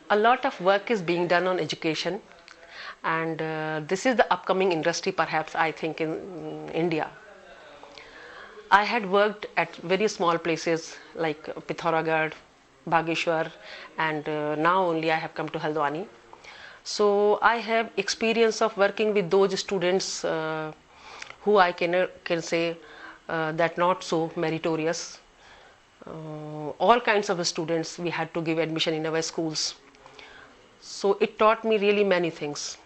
A lot of work is being done on education, and this is the upcoming industry, perhaps, I think, in India. I had worked at very small places like Pithoragarh, Bageshwar, and now only I have come to Haldwani. So I have experience of working with those students who I can say that not so meritorious. All kinds of students we had to give admission in our schools. So it taught me really many things.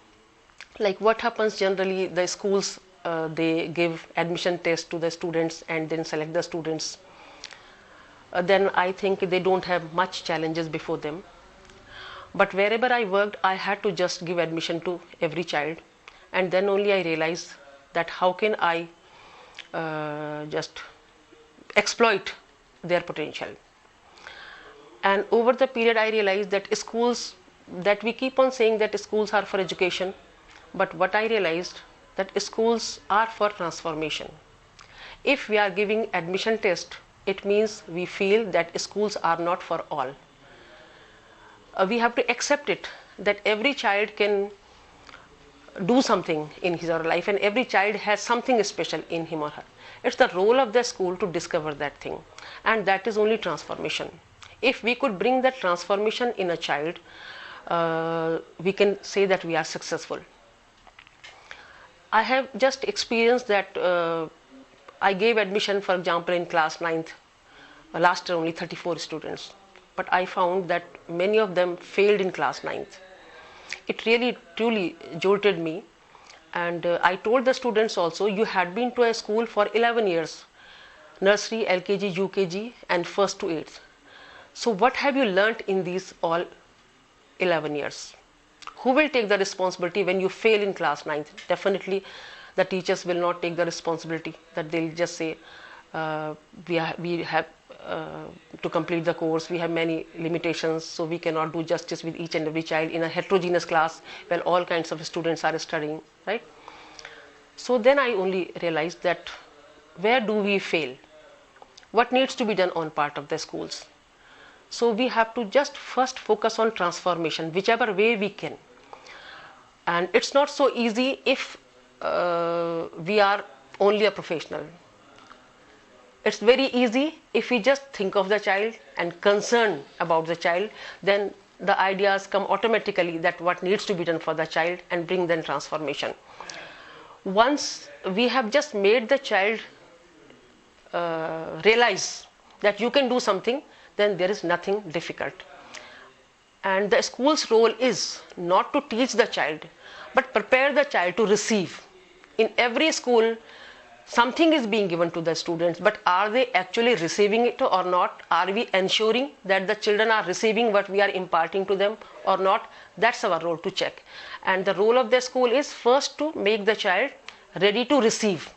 Like what happens generally, the schools they give admission test to the students and then select the students. Then I think they don't have much challenges before them. But wherever I worked, I had to just give admission to every child, and then only I realized that how can I just exploit their potential. And over the period I realized that schools, that we keep on saying that schools are for education, but what I realized that schools are for transformation. If we are giving admission test, it means we feel that schools are not for all. We have to accept it that every child can do something in his or her life, and every child has something special in him or her. It's the role of the school to discover that thing, and that is only transformation. If we could bring that transformation in a child, we can say that we are successful. I have just experienced that I gave admission, for example, in class 9th. Last year only 34 students, but I found that many of them failed in class 9th. It really truly jolted me, and I told the students also, you had been to a school for 11 years, nursery, LKG, UKG and 1st to 8th. So what have you learnt in these all 11 years? Who will take the responsibility when you fail in class 9th? Definitely the teachers will not take the responsibility, that they'll just say we have to complete the course, we have many limitations, so we cannot do justice with each and every child in a heterogeneous class where all kinds of students are studying, right? So then I only realized that where do we fail? What needs to be done on part of the schools? So we have to just first focus on transformation, whichever way we can. And it's not so easy if we are only a professional. It's very easy if we just think of the child and concern about the child, then the ideas come automatically that what needs to be done for the child and bring then transformation. Once we have just made the child realize that you can do something, then there is nothing difficult. And the school's role is not to teach the child, but prepare the child to receive. In every school, something is being given to the students, but are they actually receiving it or not? Are we ensuring that the children are receiving what we are imparting to them or not? That's our role to check. And the role of the school is first to make the child ready to receive.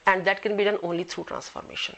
And that can be done only through transformation.